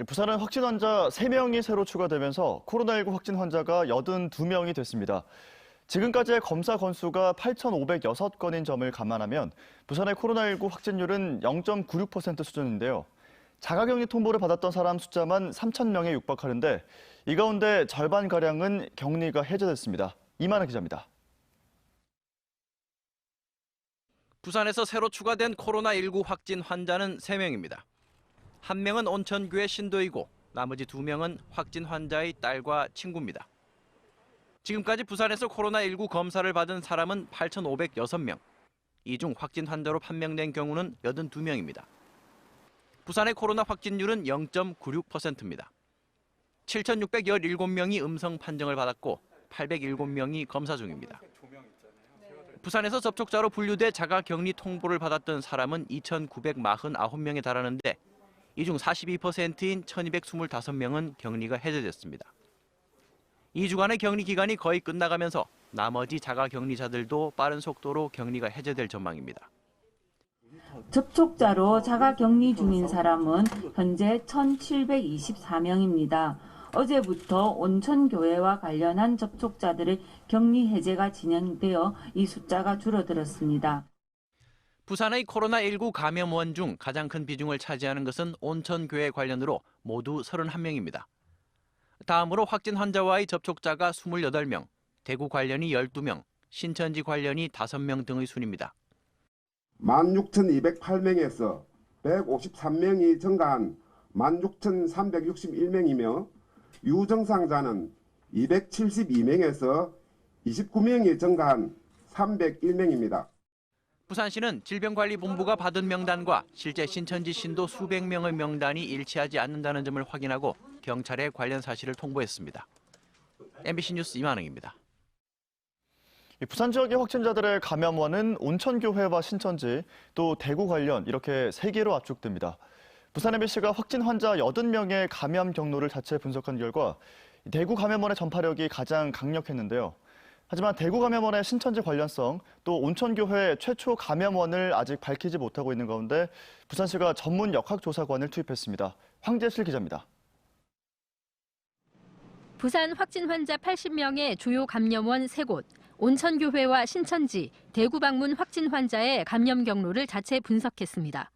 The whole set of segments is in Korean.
부산은 확진 환자 3명이 새로 추가되면서 코로나19 확진 환자가 82명이 됐습니다. 지금까지의 검사 건수가 8,506건인 점을 감안하면 부산의 코로나19 확진율은 0.96% 수준인데요. 자가격리 통보를 받았던 사람 숫자만 3,000명에 육박하는데 이 가운데 절반가량은 격리가 해제됐습니다. 이만희 기자입니다. 부산에서 새로 추가된 코로나19 확진 환자는 3명입니다. 1명은 온천교회 신도이고 나머지 2명은 확진 환자의 딸과 친구입니다. 지금까지 부산에서 코로나19 검사를 받은 사람은 8,506명. 이 중 확진 환자로 판명된 경우는 82명입니다. 부산의 코로나 확진율은 0.96%입니다. 7,617명이 음성 판정을 받았고 807명이 검사 중입니다. 부산에서 접촉자로 분류돼 자가격리 통보를 받았던 사람은 2,949명에 달하는데 이 중 42%인 1,225명은 격리가 해제됐습니다. 2주간의 격리 기간이 거의 끝나가면서 나머지 자가격리자들도 빠른 속도로 격리가 해제될 전망입니다. 접촉자로 자가격리 중인 사람은 현재 1,724명입니다. 어제부터 온천교회와 관련한 접촉자들의 격리 해제가 진행되어 이 숫자가 줄어들었습니다. 부산의 코로나19 감염원 중 가장 큰 비중을 차지하는 것은 온천교회 관련으로 모두 31명입니다. 다음으로 확진 환자와의 접촉자가 28명, 대구 관련이 12명, 신천지 관련이 5명 등의 순입니다. 16,208명에서 153명이 증가한 16,361명이며 유증상자는 272명에서 29명이 증가한 301명입니다. 부산시는 질병관리본부가 받은 명단과 실제 신천지 신도 수백 명의 명단이 일치하지 않는다는 점을 확인하고 경찰에 관련 사실을 통보했습니다. MBC 뉴스 이만흥입니다. 부산 지역의 확진자들의 감염원은 온천교회와 신천지, 또 대구 관련 이렇게 3개로 압축됩니다. 부산 MBC가 확진 환자 80명의 감염 경로를 자체 분석한 결과 대구 감염원의 전파력이 가장 강력했는데요. 하지만 대구 감염원의 신천지 관련성, 또 온천교회 최초 감염원을 아직 밝히지 못하고 있는 가운데 부산시가 전문 역학조사관을 투입했습니다. 황재실 기자입니다. 부산 확진 환자 80명의 주요 감염원 3곳, 온천교회와 신천지, 대구 방문 확진 환자의 감염 경로를 자체 분석했습니다.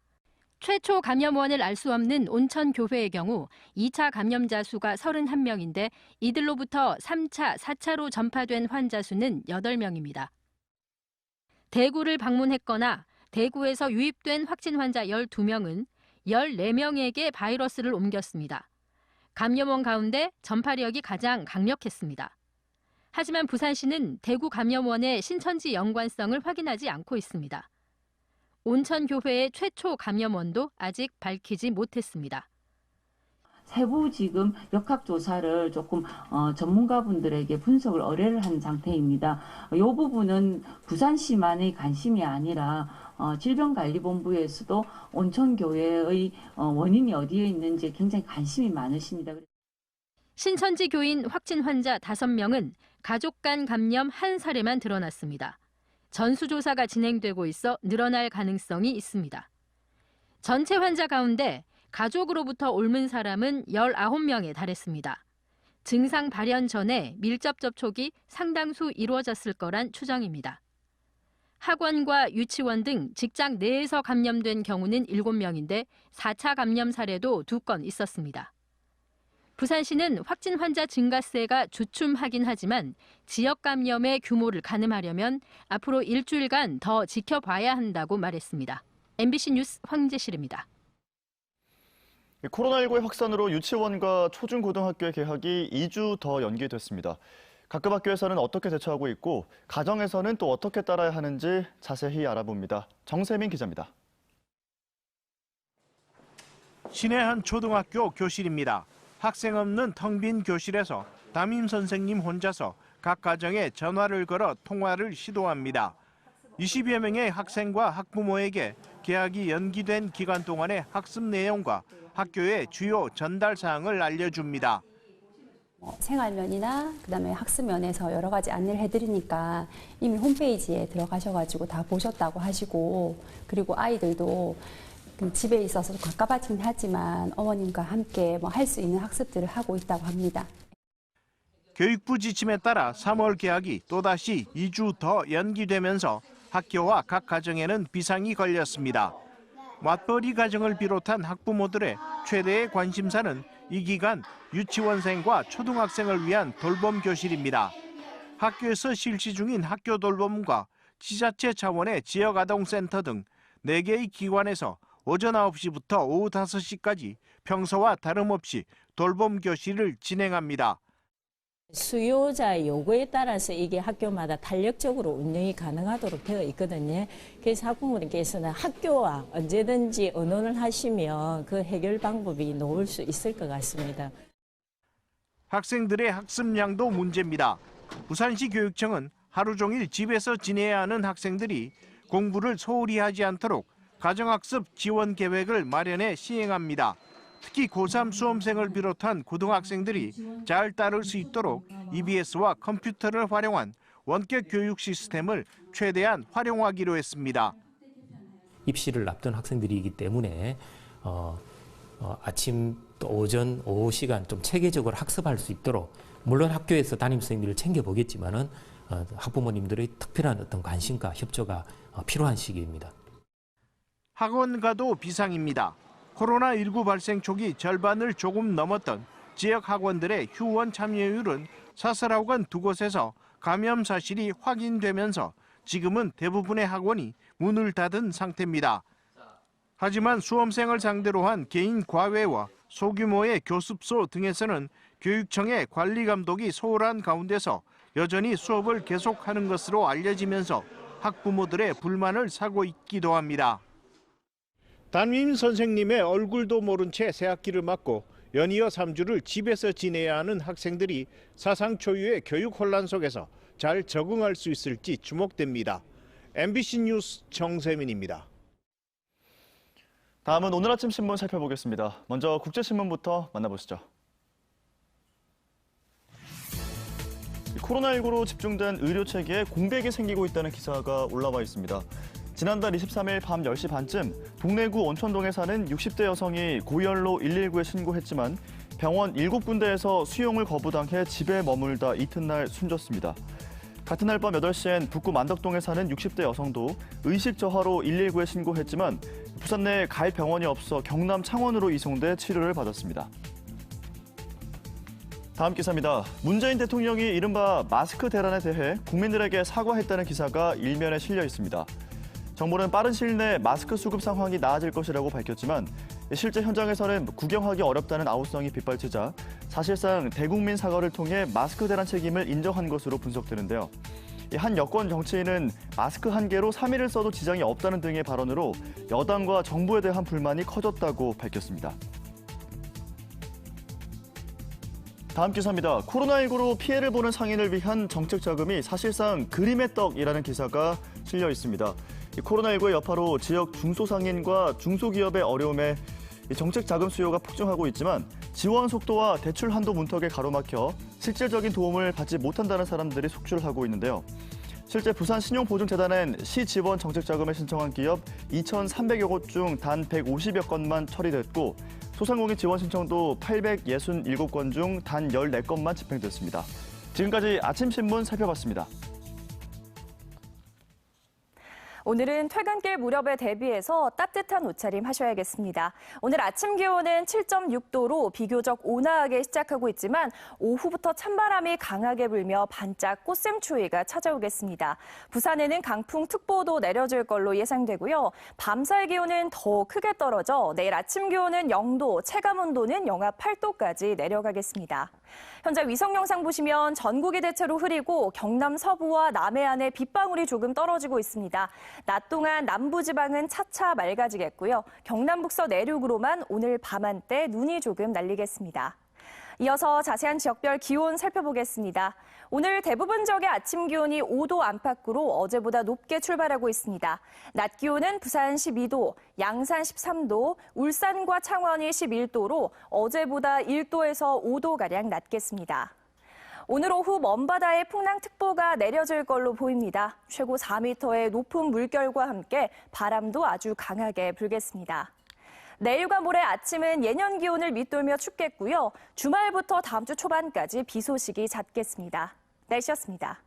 최초 감염원을 알 수 없는 온천교회의 경우 2차 감염자 수가 31명인데 이들로부터 3차, 4차로 전파된 환자 수는 8명입니다. 대구를 방문했거나 대구에서 유입된 확진 환자 12명은 14명에게 바이러스를 옮겼습니다. 감염원 가운데 전파력이 가장 강력했습니다. 하지만 부산시는 대구 감염원의 신천지 연관성을 확인하지 않고 있습니다. 온천교회의 최초 감염원도 아직 밝히지 못했습니다. 세부 지금 역학조사를 조금 전문가분들에게 분석을 의뢰를 한 상태입니다. 이 부분은 부산시만의 관심이 아니라 질병관리본부에서도 온천교회의 원인이 어디에 있는지 굉장히 관심이 많으십니다. 신천지 교인 확진 환자 5명은 가족 간 감염 한 사례만 드러났습니다. 전수조사가 진행되고 있어 늘어날 가능성이 있습니다. 전체 환자 가운데 가족으로부터 옮은 사람은 19명에 달했습니다. 증상 발현 전에 밀접 접촉이 상당수 이루어졌을 거란 추정입니다. 학원과 유치원 등 직장 내에서 감염된 경우는 7명인데 4차 감염 사례도 2건 있었습니다. 부산시는 확진 환자 증가세가 주춤하긴 하지만 지역 감염의 규모를 가늠하려면 앞으로 일주일간 더 지켜봐야 한다고 말했습니다. MBC 뉴스 황재실입니다. 코로나19의 확산으로 유치원과 초중고등학교의 개학이 2주 더 연기됐습니다. 각급 학교에서는 어떻게 대처하고 있고 가정에서는 또 어떻게 따라야 하는지 자세히 알아봅니다. 정세민 기자입니다. 시내 한 초등학교 교실입니다. 학생 없는 텅 빈 교실에서 담임 선생님 혼자서 각 가정에 전화를 걸어 통화를 시도합니다. 20여 명의 학생과 학부모에게 개학이 연기된 기간 동안의 학습 내용과 학교의 주요 전달 사항을 알려줍니다. 생활면이나 그다음에 학습면에서 여러 가지 안내를 해드리니까 이미 홈페이지에 들어가셔가지고 다 보셨다고 하시고, 그리고 아이들도 집에 있어서 가깝긴 하지만 어머님과 함께 할 수 있는 학습들을 하고 있다고 합니다. 교육부 지침에 따라 3월 개학이 또다시 2주 더 연기되면서 학교와 각 가정에는 비상이 걸렸습니다. 맞벌이 가정을 비롯한 학부모들의 최대의 관심사는 이 기간 유치원생과 초등학생을 위한 돌봄 교실입니다. 학교에서 실시 중인 학교 돌봄과 지자체 차원의 지역아동센터 등 4개의 기관에서 오전 9시부터 오후 5시까지 평소와 다름없이 돌봄 교실을 진행합니다. 수요자의 요구에 따라서 이게 학교마다 탄력적으로 운영이 가능하도록 되어 있거든요. 그래서 학부모님께서는 학교와 언제든지 의논을 하시면 그 해결 방법이 나올 수 있을 것 같습니다. 학생들의 학습량도 문제입니다. 부산시 교육청은 하루 종일 집에서 지내야 하는 학생들이 공부를 소홀히 하지 않도록 가정학습 지원 계획을 마련해 시행합니다. 특히 고3 수험생을 비롯한 고등학생들이 잘 따를 수 있도록 EBS와 컴퓨터를 활용한 원격 교육 시스템을 최대한 활용하기로 했습니다. 입시를 앞둔 학생들이기 때문에 아침 또 오전, 오후 시간 좀 체계적으로 학습할 수 있도록 물론 학교에서 담임 선생님들을 챙겨보겠지만은 학부모님들의 특별한 어떤 관심과 협조가 필요한 시기입니다. 학원가도 비상입니다. 코로나19 발생 초기 절반을 조금 넘었던 지역 학원들의 휴원 참여율은 사설학원 2곳에서 감염 사실이 확인되면서 지금은 대부분의 학원이 문을 닫은 상태입니다. 하지만 수험생을 상대로 한 개인 과외와 소규모의 교습소 등에서는 교육청의 관리 감독이 소홀한 가운데서 여전히 수업을 계속하는 것으로 알려지면서 학부모들의 불만을 사고 있기도 합니다. 담임 선생님의 얼굴도 모른 채 새학기를 맞고 연이어 3주를 집에서 지내야 하는 학생들이 사상 초유의 교육 혼란 속에서 잘 적응할 수 있을지 주목됩니다. MBC 뉴스 정세민입니다. 다음은 오늘 아침 신문 살펴보겠습니다. 먼저 국제신문부터 만나보시죠. 코로나19로 집중된 의료체계에 공백이 생기고 있다는 기사가 올라와 있습니다. 지난달 23일 밤 10시 반쯤 동래구 온천동에 사는 60대 여성이 고열로 119에 신고했지만 병원 7군데에서 수용을 거부당해 집에 머물다 이튿날 숨졌습니다. 같은 날 밤 8시엔 북구 만덕동에 사는 60대 여성도 의식 저하로 119에 신고했지만 부산 내 갈 병원이 없어 경남 창원으로 이송돼 치료를 받았습니다. 다음 기사입니다. 문재인 대통령이 이른바 마스크 대란에 대해 국민들에게 사과했다는 기사가 일면에 실려 있습니다. 정부는 빠른 시일 내에 마스크 수급 상황이 나아질 것이라고 밝혔지만 실제 현장에서는 구경하기 어렵다는 아우성이 빗발치자 사실상 대국민 사과를 통해 마스크 대란 책임을 인정한 것으로 분석되는데요. 한 여권 정치인은 마스크 한 개로 3일을 써도 지장이 없다는 등의 발언으로 여당과 정부에 대한 불만이 커졌다고 밝혔습니다. 다음 기사입니다. 코로나19로 피해를 보는 상인을 위한 정책 자금이 사실상 그림의 떡이라는 기사가 실려 있습니다. 코로나19의 여파로 지역 중소상인과 중소기업의 어려움에 정책 자금 수요가 폭증하고 있지만 지원 속도와 대출 한도 문턱에 가로막혀 실질적인 도움을 받지 못한다는 사람들이 속출하고 있는데요. 실제 부산신용보증재단엔 시 지원 정책 자금을 신청한 기업 2,300여 곳 중 단 150여 건만 처리됐고 소상공인 지원 신청도 867건 중 단 14건만 집행됐습니다. 지금까지 아침 신문 살펴봤습니다. 오늘은 퇴근길 무렵에 대비해서 따뜻한 옷차림 하셔야겠습니다. 오늘 아침 기온은 7.6도로 비교적 온화하게 시작하고 있지만 오후부터 찬바람이 강하게 불며 반짝 꽃샘추위가 찾아오겠습니다. 부산에는 강풍특보도 내려질 걸로 예상되고요. 밤사이 기온은 더 크게 떨어져 내일 아침 기온은 0도, 체감온도는 영하 8도까지 내려가겠습니다. 현재 위성 영상 보시면 전국이 대체로 흐리고 경남 서부와 남해안에 빗방울이 조금 떨어지고 있습니다. 낮 동안 남부지방은 차차 맑아지겠고요. 경남 북서 내륙으로만 오늘 밤 한때 눈이 조금 날리겠습니다. 이어서 자세한 지역별 기온 살펴보겠습니다. 오늘 대부분 지역의 아침 기온이 5도 안팎으로 어제보다 높게 출발하고 있습니다. 낮 기온은 부산 12도, 양산 13도, 울산과 창원이 11도로 어제보다 1도에서 5도가량 낮겠습니다. 오늘 오후 먼바다에 풍랑특보가 내려질 걸로 보입니다. 최고 4m의 높은 물결과 함께 바람도 아주 강하게 불겠습니다. 내일과 모레 아침은 예년 기온을 밑돌며 춥겠고요. 주말부터 다음 주 초반까지 비 소식이 잦겠습니다. 날씨였습니다.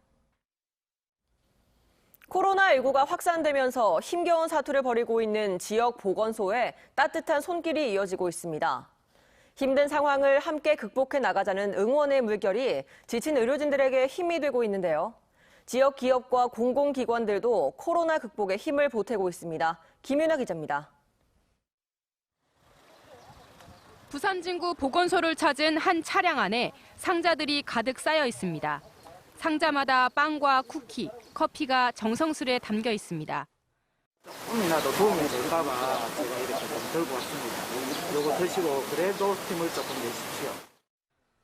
코로나19가 확산되면서 힘겨운 사투를 벌이고 있는 지역 보건소에 따뜻한 손길이 이어지고 있습니다. 힘든 상황을 함께 극복해 나가자는 응원의 물결이 지친 의료진들에게 힘이 되고 있는데요. 지역 기업과 공공기관들도 코로나 극복에 힘을 보태고 있습니다. 김윤아 기자입니다. 부산 진구 보건소를 찾은 한 차량 안에 상자들이 가득 쌓여 있습니다. 상자마다 빵과 쿠키, 커피가 정성스레 담겨 있습니다. 조금이라도 도움이 될까 봐 제가 이렇게 좀 들고 왔습니다. 요거 드시고 그래도 힘을 조금 내십시오.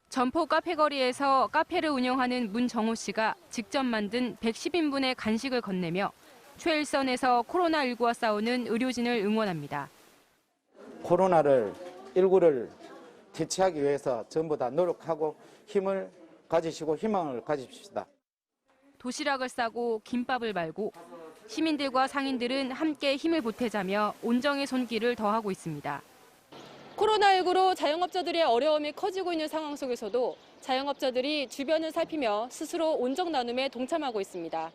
점포 카페거리에서 카페를 운영하는 문정호 씨가 직접 만든 110인분의 간식을 건네며 최일선에서 코로나19와 싸우는 의료진을 응원합니다. 코로나19를 대체하기 위해서 전부 다 노력하고 힘을 가지시고 희망을 가집시다. 도시락을 싸고 김밥을 말고 시민들과 상인들은 함께 힘을 보태자며 온정의 손길을 더하고 있습니다. 코로나19로 자영업자들의 어려움이 커지고 있는 상황 속에서도 자영업자들이 주변을 살피며 스스로 온정 나눔에 동참하고 있습니다.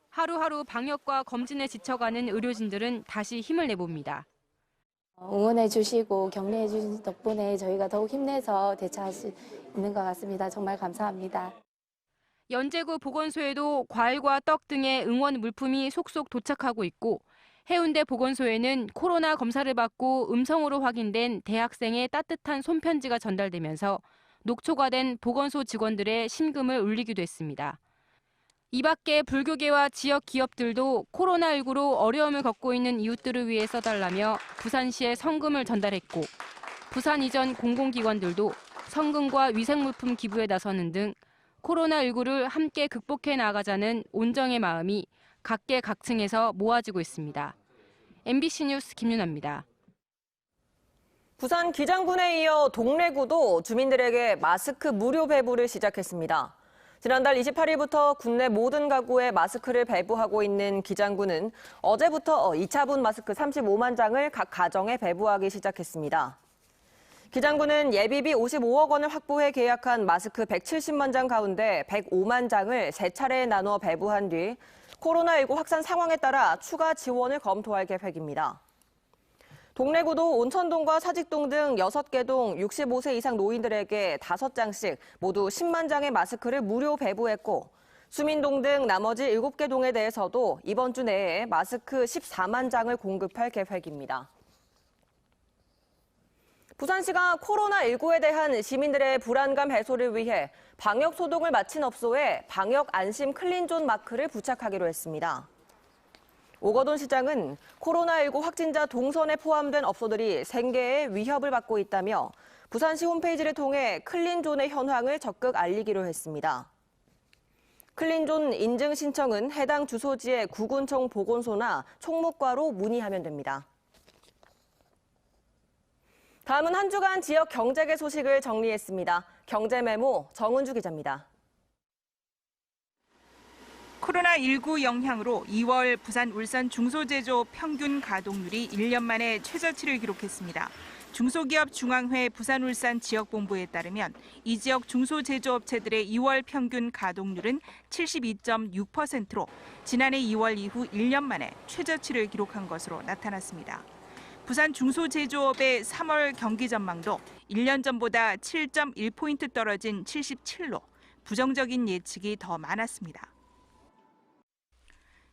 하루하루 방역과 검진에 지쳐가는 의료진들은 다시 힘을 내봅니다. 응원해 주시고 격려해 주신 덕분에 저희가 더욱 힘내서 대처할 수 있는 것 같습니다. 정말 감사합니다. 연제구 보건소에도 과일과 떡 등의 응원 물품이 속속 도착하고 있고 해운대 보건소에는 코로나 검사를 받고 음성으로 확인된 대학생의 따뜻한 손편지가 전달되면서 녹초가 된 보건소 직원들의 심금을 울리기도 했습니다. 이 밖에 불교계와 지역 기업들도 코로나19로 어려움을 겪고 있는 이웃들을 위해 써달라며 부산시에 성금을 전달했고 부산 이전 공공기관들도 성금과 위생물품 기부에 나서는 등 코로나19를 함께 극복해 나가자는 온정의 마음이 각계각층에서 모아지고 있습니다. MBC 뉴스 김윤아입니다. 부산 기장군에 이어 동래구도 주민들에게 마스크 무료 배부를 시작했습니다. 지난달 28일부터 국내 모든 가구에 마스크를 배부하고 있는 기장군은 어제부터 2차분 마스크 35만 장을 각 가정에 배부하기 시작했습니다. 기장군은 예비비 55억 원을 확보해 계약한 마스크 170만 장 가운데 105만 장을 3차례에 나눠 배부한 뒤 코로나19 확산 상황에 따라 추가 지원을 검토할 계획입니다. 동래구도 온천동과 사직동 등 6개 동 65세 이상 노인들에게 5장씩 모두 10만 장의 마스크를 무료 배부했고 수민동 등 나머지 7개 동에 대해서도 이번 주 내에 마스크 14만 장을 공급할 계획입니다. 부산시가 코로나19에 대한 시민들의 불안감 해소를 위해 방역 소독을 마친 업소에 방역 안심 클린존 마크를 부착하기로 했습니다. 오거돈 시장은 코로나19 확진자 동선에 포함된 업소들이 생계에 위협을 받고 있다며 부산시 홈페이지를 통해 클린존의 현황을 적극 알리기로 했습니다. 클린존 인증 신청은 해당 주소지의 구군청 보건소나 총무과로 문의하면 됩니다. 다음은 한 주간 지역 경제계 소식을 정리했습니다. 경제메모 정은주 기자입니다. 코로나19 영향으로 2월 부산 울산 중소제조업 평균 가동률이 1년 만에 최저치를 기록했습니다. 중소기업 중앙회 부산울산 지역본부에 따르면 이 지역 중소제조업체들의 2월 평균 가동률은 72.6%로 지난해 2월 이후 1년 만에 최저치를 기록한 것으로 나타났습니다. 부산 중소제조업의 3월 경기 전망도 1년 전보다 7.1포인트 떨어진 77로 부정적인 예측이 더 많았습니다.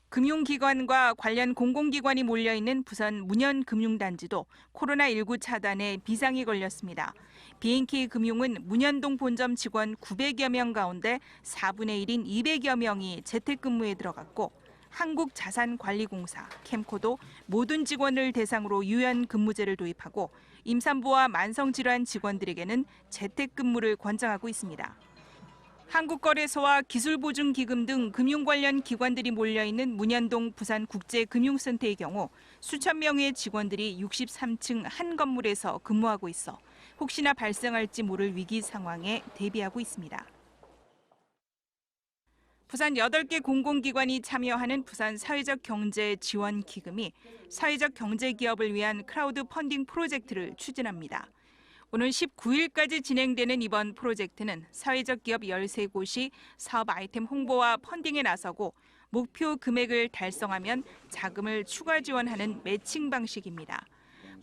금융기관과 관련 공공기관이 몰려있는 부산 문현금융단지도 코로나19 차단에 비상이 걸렸습니다. BNK금융은 문현동 본점 직원 900여 명 가운데 4분의 1인 200여 명이 재택근무에 들어갔고 한국자산관리공사, 캠코도 모든 직원을 대상으로 유연근무제를 도입하고 임산부와 만성질환 직원들에게는 재택근무를 권장하고 있습니다. 한국거래소와 기술보증기금 등 금융 관련 기관들이 몰려있는 문현동 부산국제금융센터의 경우 수천 명의 직원들이 63층 한 건물에서 근무하고 있어 혹시나 발생할지 모를 위기 상황에 대비하고 있습니다. 부산 8개 공공기관이 참여하는 부산 사회적 경제 지원 기금이 사회적 경제 기업을 위한 크라우드 펀딩 프로젝트를 추진합니다. 오는 19일까지 진행되는 이번 프로젝트는 사회적 기업 13곳이 사업 아이템 홍보와 펀딩에 나서고 목표 금액을 달성하면 자금을 추가 지원하는 매칭 방식입니다.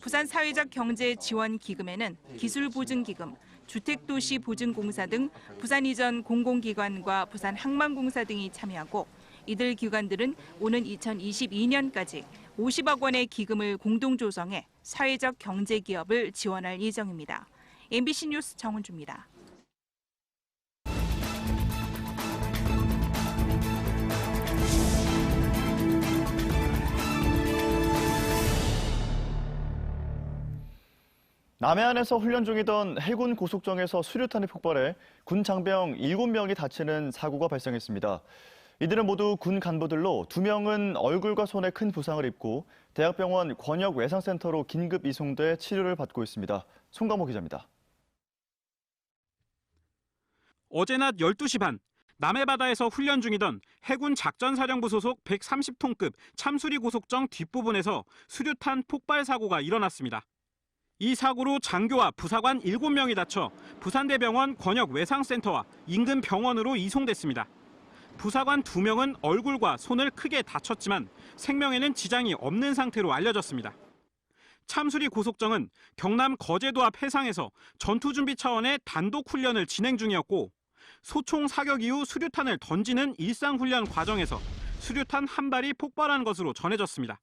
부산 사회적 경제 지원 기금에는 기술보증기금, 주택도시보증공사 등 부산 이전 공공기관과 부산 항만공사 등이 참여하고 이들 기관들은 오는 2022년까지 50억 원의 기금을 공동 조성해 사회적 경제 기업을 지원할 예정입니다. MBC 뉴스 정은주입니다. 남해안에서 훈련 중이던 해군 고속정에서 수류탄이 폭발해 군 장병 7명이 다치는 사고가 발생했습니다. 이들은 모두 군 간부들로 2명은 얼굴과 손에 큰 부상을 입고 대학병원 권역외상센터로 긴급 이송돼 치료를 받고 있습니다. 송강모 기자입니다. 어제 낮 12시 반 남해바다에서 훈련 중이던 해군 작전사령부 소속 130톤급 참수리 고속정 뒷부분에서 수류탄 폭발 사고가 일어났습니다. 이 사고로 장교와 부사관 7명이 다쳐 부산대병원 권역외상센터와 인근 병원으로 이송됐습니다. 부사관 2명은 얼굴과 손을 크게 다쳤지만 생명에는 지장이 없는 상태로 알려졌습니다. 참수리 고속정은 경남 거제도 앞 해상에서 전투준비 차원의 단독 훈련을 진행 중이었고 소총 사격 이후 수류탄을 던지는 일상훈련 과정에서 수류탄 한 발이 폭발한 것으로 전해졌습니다.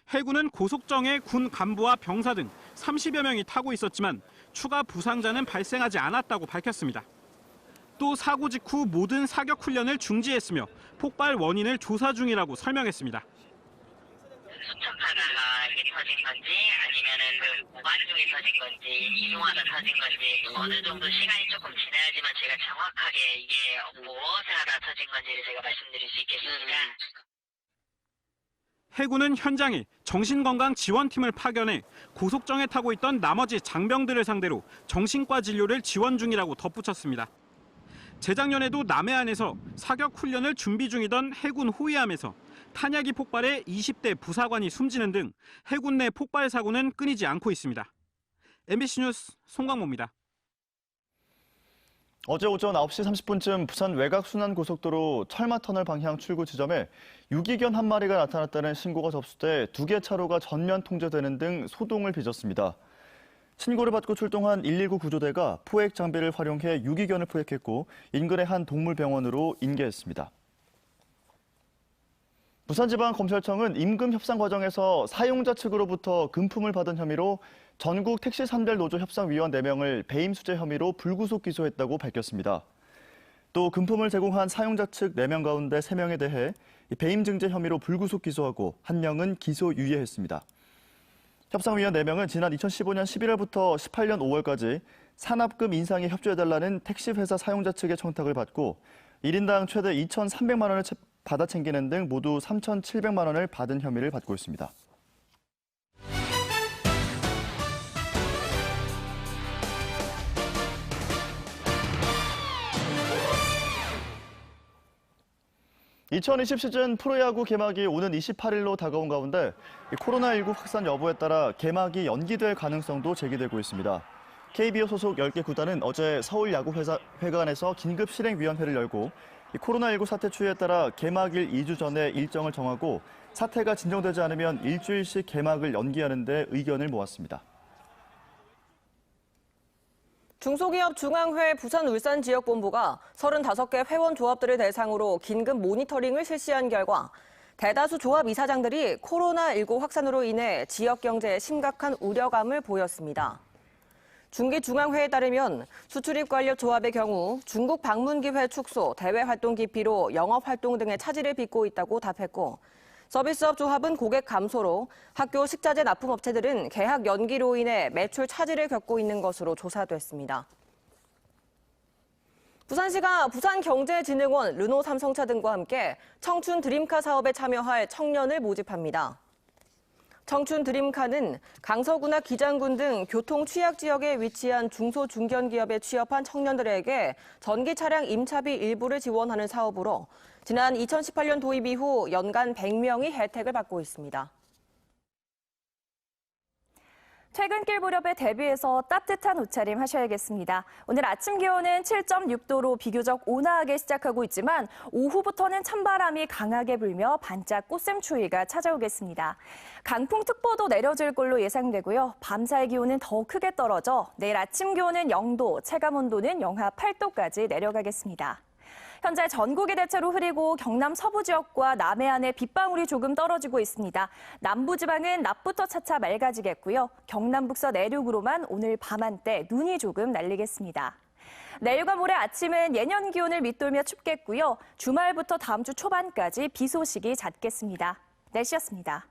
해군은 고속정에 군 간부와 병사 등 30여 명이 타고 있었지만 추가 부상자는 발생하지 않았다고 밝혔습니다. 또 사고 직후 모든 사격 훈련을 중지했으며 폭발 원인을 조사 중이라고 설명했습니다. 수척하다가 이게 터진 건지 아니면은 그 보관 중에 터진 건지 이동하다 터진 건지 어느 정도 시간이 조금 지나야지만 제가 정확하게 이게 무엇에 하다 터진 건지를 제가 말씀드릴 수 있겠습니다. 해군은 현장에 정신건강지원팀을 파견해 고속정에 타고 있던 나머지 장병들을 상대로 정신과 진료를 지원 중이라고 덧붙였습니다. 재작년에도 남해안에서 사격 훈련을 준비 중이던 해군 호위함에서 탄약이 폭발해 20대 부사관이 숨지는 등 해군 내 폭발 사고는 끊이지 않고 있습니다. MBC 뉴스 송강모입니다. 어제 오전 9시 30분쯤 부산 외곽순환고속도로 철마터널 방향 출구 지점에 유기견 한 마리가 나타났다는 신고가 접수돼 2개 차로가 전면 통제되는 등 소동을 빚었습니다. 신고를 받고 출동한 119 구조대가 포획 장비를 활용해 유기견을 포획했고 인근의 한 동물병원으로 인계했습니다. 부산지방검찰청은 임금 협상 과정에서 사용자 측으로부터 금품을 받은 혐의로 전국 택시 산별 노조 협상위원 4명을 배임 수재 혐의로 불구속 기소했다고 밝혔습니다. 또 금품을 제공한 사용자 측 4명 가운데 3명에 대해 배임 증제 혐의로 불구속 기소하고 1명은 기소유예했습니다. 협상위원 4명은 지난 2015년 11월부터 18년 5월까지 산업금 인상에 협조해달라는 택시회사 사용자 측의 청탁을 받고 1인당 최대 2,300만 원을 받아 챙기는 등 모두 3,700만 원을 받은 혐의를 받고 있습니다. (2020) 시즌 프로야구 개막이 오는 28일로 다가온 가운데 코로나19 확산 여부에 따라 개막이 연기될 가능성도 제기되고 있습니다. KBO 소속 10개 구단은 어제 서울야구회관에서 긴급실행위원회를 열고 코로나19 사태 추이에 따라 개막일 2주 전에 일정을 정하고 사태가 진정되지 않으면 일주일씩 개막을 연기하는 데 의견을 모았습니다. 중소기업 중앙회 부산 울산 지역본부가 35개 회원 조합들을 대상으로 긴급 모니터링을 실시한 결과 대다수 조합 이사장들이 코로나19 확산으로 인해 지역 경제에 심각한 우려감을 보였습니다. 중기중앙회에 따르면 수출입 관련 조합의 경우 중국 방문 기회 축소, 대외 활동 기피로 영업 활동 등의 차질을 빚고 있다고 답했고 서비스업 조합은 고객 감소로 학교 식자재 납품업체들은 계약 연기로 인해 매출 차질을 겪고 있는 것으로 조사됐습니다. 부산시가 부산경제진흥원, 르노 삼성차 등과 함께 청춘 드림카 사업에 참여할 청년을 모집합니다. 청춘 드림카는 강서구나 기장군 등 교통 취약 지역에 위치한 중소 중견기업에 취업한 청년들에게 전기 차량 임차비 일부를 지원하는 사업으로 지난 2018년 도입 이후 연간 100명이 혜택을 받고 있습니다. 퇴근길 무렵에 대비해서 따뜻한 옷차림 하셔야겠습니다. 오늘 아침 기온은 7.6도로 비교적 온화하게 시작하고 있지만 오후부터는 찬바람이 강하게 불며 반짝 꽃샘추위가 찾아오겠습니다. 강풍특보도 내려질 걸로 예상되고요. 밤사이 기온은 더 크게 떨어져 내일 아침 기온은 0도, 체감온도는 영하 8도까지 내려가겠습니다. 현재 전국이 대체로 흐리고 경남 서부 지역과 남해안에 빗방울이 조금 떨어지고 있습니다. 남부지방은 낮부터 차차 맑아지겠고요. 경남 북서 내륙으로만 오늘 밤 한때 눈이 조금 날리겠습니다. 내일과 모레 아침은 예년 기온을 밑돌며 춥겠고요. 주말부터 다음 주 초반까지 비 소식이 잦겠습니다. 날씨였습니다.